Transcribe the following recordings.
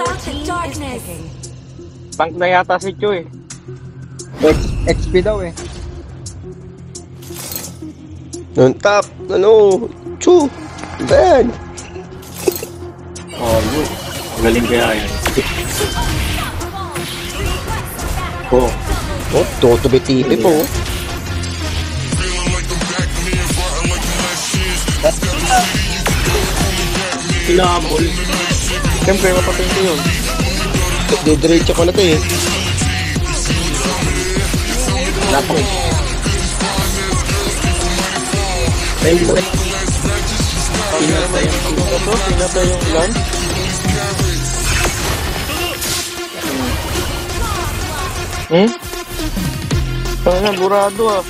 out the darkness. Tank na yata si Chu eh. XP daw eh. On top, ano, Chu, Ben. Oh, good. Galing kaya yan. Oh, Oh, Toto BTP po. pinabol. Siyempre, mapatay ko yun. Didiretso ko na to eh. Lapok. Pinatay yung ilan? Sana burado ah.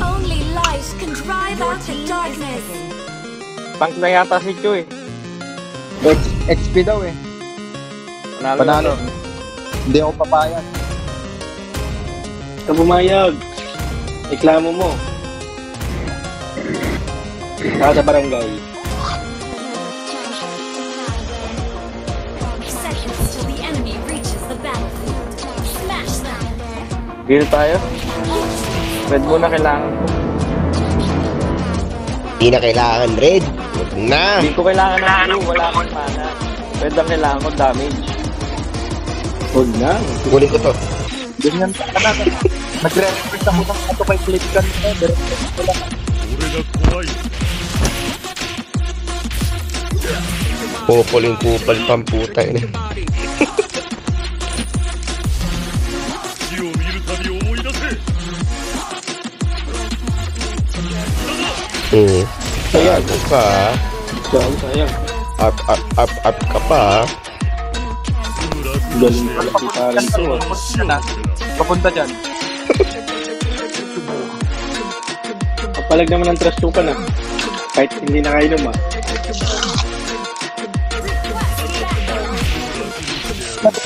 Only light can drive out the darkness. Tank na yata si Chu eh. XP daw eh. Panalo. Hindi ako papayag. Ka bumayag. Reklamo mo. Sa barangay. Seconds till the enemy reaches the battlefield. Smash them. Heal tayo. Red muna kailangan ko. Hindi na kailangan, Red. Huwag na. Hindi ko kailangan ng blue. Wala akong mana. Red ang kailangan ko damage. Huwag na. Kunin ko to. Ganyan ka na. Nagre-request ako ng ato kay click ka nito. Dire-request ko lang. Pupuling kupal pang puta yun. Sayang ka. Sayang. Up ka pa. Galing pala si Karen to. Papunta dyan. Kapalag naman ng trust ka na. Kahit hindi na kayo naman.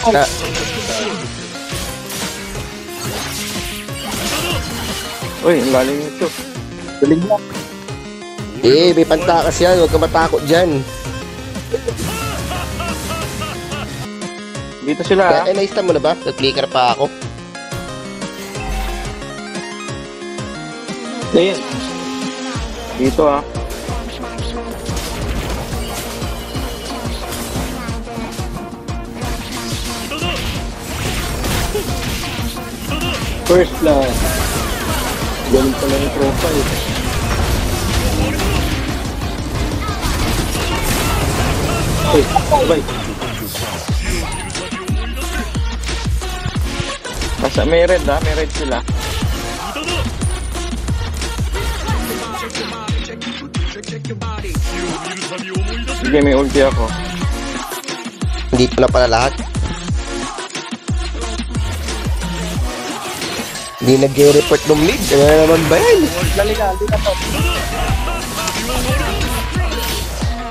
Na, Uy, ang galing ito. Galing mo. may pantakas yan. Huwag ka matakot dyan. Dito sila ha. Naista mo na ba? Nag-clicker pa ako. Ayan. Dito ha. First blood. Galing pala yung profile. Uy, sabay. Basta may red ha, may red sila. Sige, may ulti ako. Hindi pa na pala lahat. Hindi nag-report ng mid. Ano naman ba yan? Galing na to.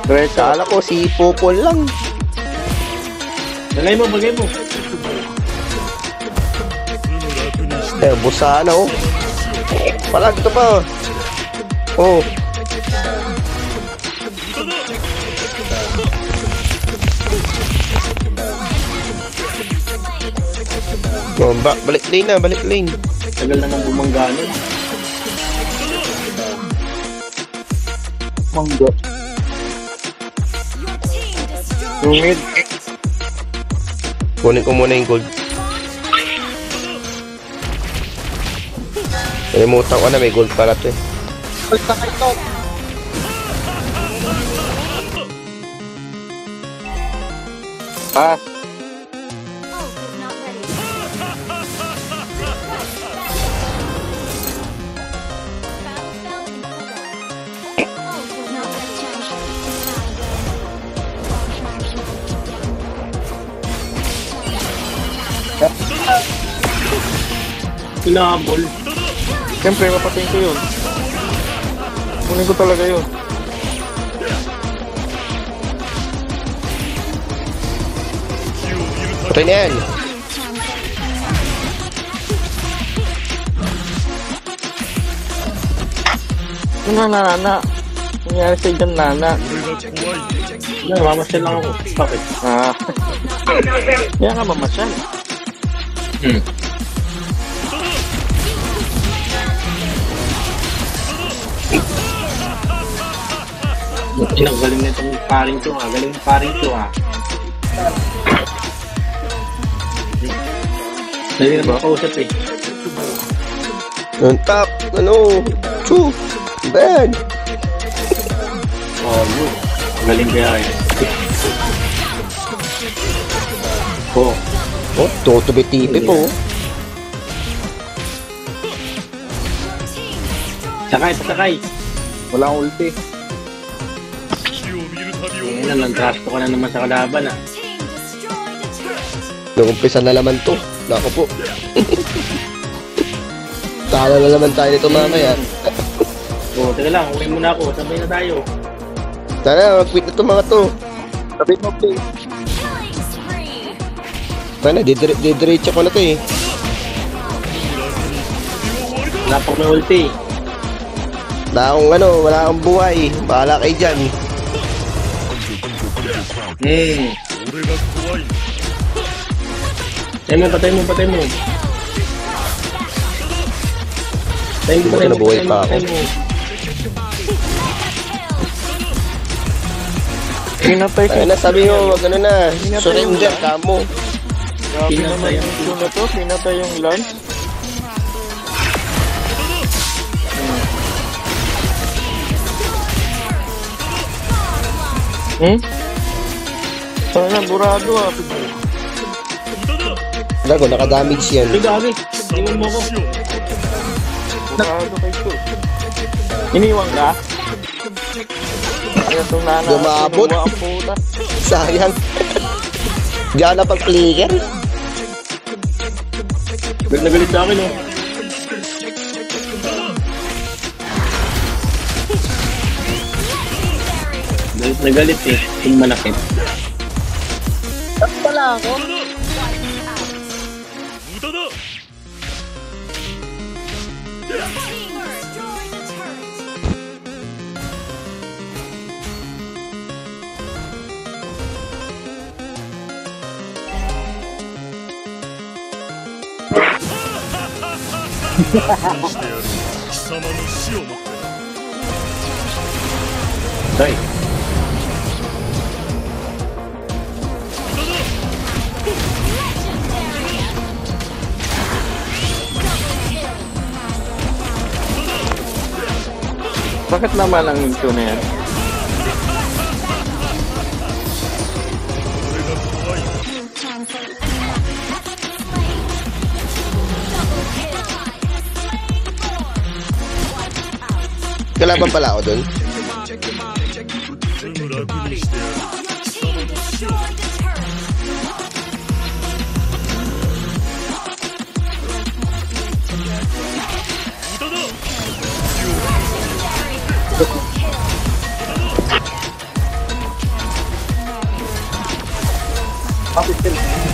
Great, Kala ko si Popol lang. Bagay mo, bagay mo. Busa na oh. Palag ito pa. Oh. Oh, balik lane na, balik lane. Tagal na nang bumangganon. Manggo. Yung mid. Kunin ko muna yung gold. Kalimutan ko na may gold pala to eh. Uy, sakay to. Pass. Pinabol. Siyempre, mapatayin ko yun. Kunin ko talaga yun. Patay na yan. Nana. Nangyari sa dyan, Nana. Mamasyal lang ako. Bakit? Ah. Kaya nga mamasyal. Galing na itong paring to, galing ng paring to, Dali na makausap, On top, ano? Choo! Bad! Galing kaya, Oh, tutubi-tipi po. Sakay! Wala akong ulti. Ngayon, nag-trasto ka na naman sa kalaban, Team destroyed a turret. Nakumpisa na naman to. Nako po. Tala na naman tayo nito mamaya. Teka lang, uwi muna ako. Sabay na tayo. Tara, mag-quit na to mga to. Sabay mo, play. Killing spree. Tara, didiretso ko na to eh. Wala pang may ulti. Wala akong buhay. Bahala kayo dyan. Patay mo. Buti nabuhay pa ako. Pinatay ko. Ay na, sabi mo, wag ano na. Surrender ka mo. Grabe naman yung ito na to. Pinatay yung lance. Sana burado Lago, naka-damage yan. Ay, gabi. Iwan mo ko. Burado kay Sul. Iniwan ka? Kaya itong nana. Lumabot. Kinuha ang puta. Sayang. Diyan na pag-flicker. Nagalit sa akin, Nagalit yung malakit. Team destroyed a turret. Tay. Bakit naman ang ito na yan? Kalaban pala ako dun. Your team destroyed a turret. Victory!